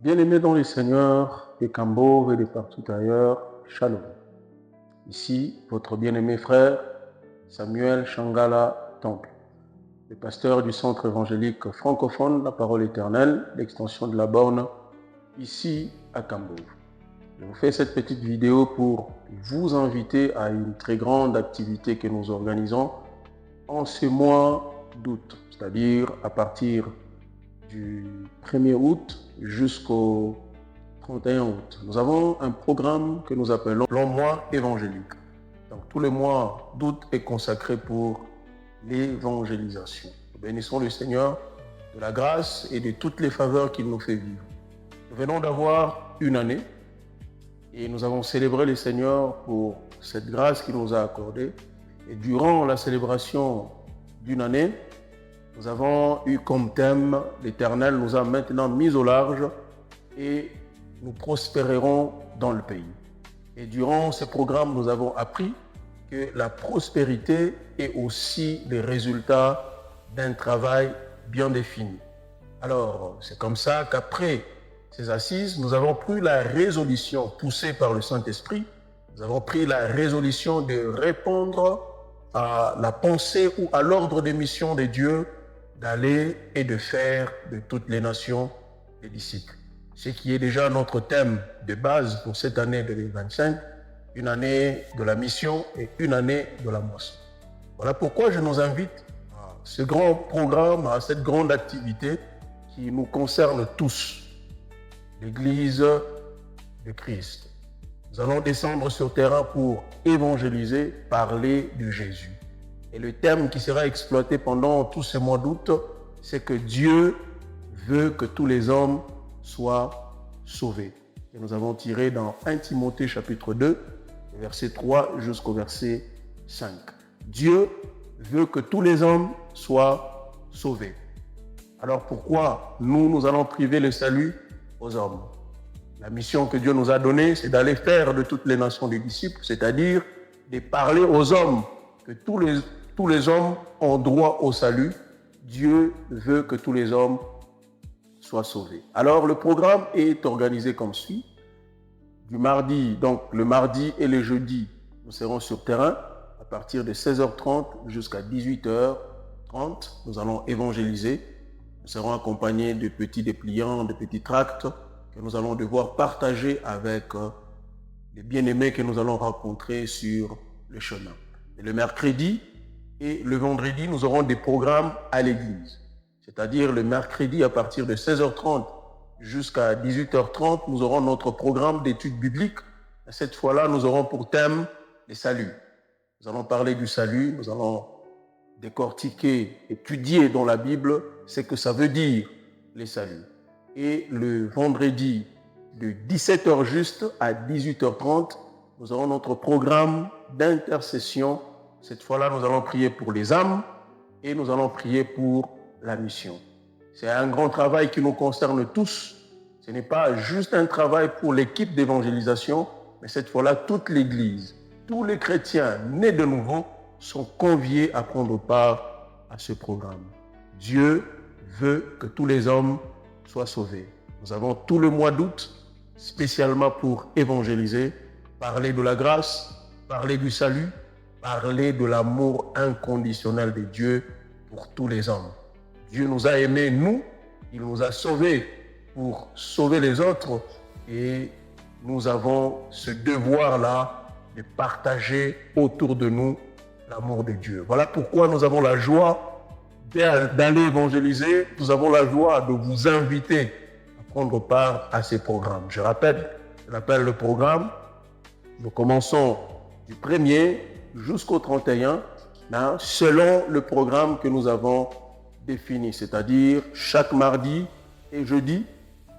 Bien-aimés dans le Seigneur, de Cambove et de partout ailleurs, Shalom. Ici, votre bien-aimé frère, Samuel Shangala Temple, le pasteur du centre évangélique francophone La Parole Éternelle, l'extension de la borne, ici à Cambove. Je vous fais cette petite vidéo pour vous inviter à une très grande activité que nous organisons en ce mois d'août, c'est-à-dire à partir du 1er août jusqu'au 31 août. Nous avons un programme que nous appelons le mois évangélique. Donc tout le mois d'août est consacré pour l'évangélisation. Nous bénissons le Seigneur de la grâce et de toutes les faveurs qu'il nous fait vivre. Nous venons d'avoir une année et nous avons célébré le Seigneur pour cette grâce qu'il nous a accordée. Et durant la célébration d'une année, nous avons eu comme thème, l'Éternel nous a maintenant mis au large et nous prospérerons dans le pays. Et durant ce programme, nous avons appris que la prospérité est aussi le résultat d'un travail bien défini. Alors, c'est comme ça qu'après ces assises, nous avons pris la résolution poussée par le Saint-Esprit, nous avons pris la résolution de répondre à la pensée ou à l'ordre de mission de Dieu d'aller et de faire de toutes les nations des disciples. Ce qui est déjà notre thème de base pour cette année 2025, une année de la mission et une année de la moisson. Voilà pourquoi je nous invite à ce grand programme, à cette grande activité qui nous concerne tous, l'Église de Christ. Nous allons descendre sur terrain pour évangéliser, parler de Jésus. Et le thème qui sera exploité pendant tout ce mois d'août, c'est que Dieu veut que tous les hommes soient sauvés. Et nous avons tiré dans 1 Timothée chapitre 2, verset 3 jusqu'au verset 5. Dieu veut que tous les hommes soient sauvés. Alors pourquoi nous allons priver le salut aux hommes? La mission que Dieu nous a donnée, c'est d'aller faire de toutes les nations des disciples, c'est-à-dire de parler aux hommes que tous les hommes ont droit au salut. Dieu veut que tous les hommes soient sauvés. Alors, le programme est organisé comme suit. Du mardi, donc le mardi et le jeudi, nous serons sur terrain à partir de 16h30 jusqu'à 18h30. Nous allons évangéliser. Nous serons accompagnés de petits dépliants, de petits tracts que nous allons devoir partager avec les bien-aimés que nous allons rencontrer sur le chemin. Et le mercredi et le vendredi, nous aurons des programmes à l'église. C'est-à-dire le mercredi à partir de 16h30 jusqu'à 18h30, nous aurons notre programme d'études bibliques. Et cette fois-là, nous aurons pour thème les saluts. Nous allons parler du salut, nous allons décortiquer, étudier dans la Bible ce que ça veut dire les saluts. Et le vendredi de 17h juste à 18h30, nous aurons notre programme d'intercession. Cette fois-là, nous allons prier pour les âmes et nous allons prier pour la mission. C'est un grand travail qui nous concerne tous. Ce n'est pas juste un travail pour l'équipe d'évangélisation, mais cette fois-là, toute l'Église, tous les chrétiens nés de nouveau sont conviés à prendre part à ce programme. Dieu veut que tous les hommes soient sauvés. Nous avons tout le mois d'août, spécialement pour évangéliser, parler de la grâce, parler du salut, parler de l'amour inconditionnel de Dieu pour tous les hommes. Dieu nous a aimés, nous, il nous a sauvés pour sauver les autres et nous avons ce devoir-là de partager autour de nous l'amour de Dieu. Voilà pourquoi nous avons la joie d'aller évangéliser, nous avons la joie de vous inviter à prendre part à ces programmes. Je rappelle le programme. Nous commençons du 1er jusqu'au 31, selon le programme que nous avons défini, c'est-à-dire chaque mardi et jeudi,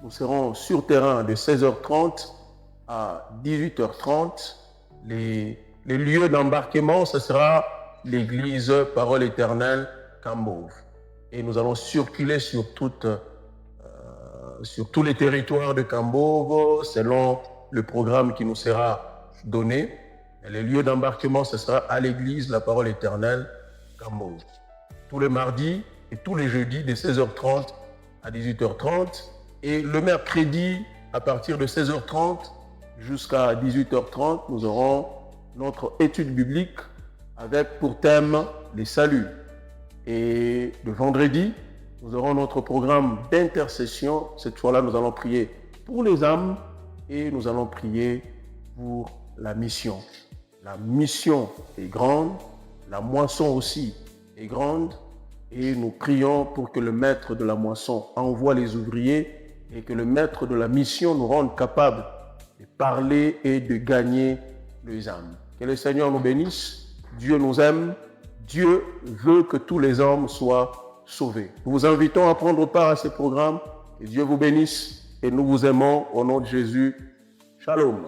nous serons sur terrain de 16h30 à 18h30. Les lieux d'embarquement, ce sera l'église Parole Éternelle Cambove. Et nous allons circuler sur tous les territoires de Cambove selon le programme qui nous sera donné. Et les lieux d'embarquement, ce sera à l'église La Parole Éternelle Cambove. Tous les mardis et tous les jeudis de 16h30 à 18h30 Et le mercredi, à partir de 16h30 jusqu'à 18h30, nous aurons notre étude biblique avec pour thème les saluts. Et le vendredi, nous aurons notre programme d'intercession. Cette fois-là, nous allons prier pour les âmes et nous allons prier pour la mission. La mission est grande, la moisson aussi est grande et nous prions pour que le maître de la moisson envoie les ouvriers et que le maître de la mission nous rende capables de parler et de gagner les âmes. Que le Seigneur nous bénisse. Dieu nous aime. Dieu veut que tous les hommes soient sauvés. Nous vous invitons à prendre part à ce programme. Que Dieu vous bénisse et nous vous aimons au nom de Jésus. Shalom.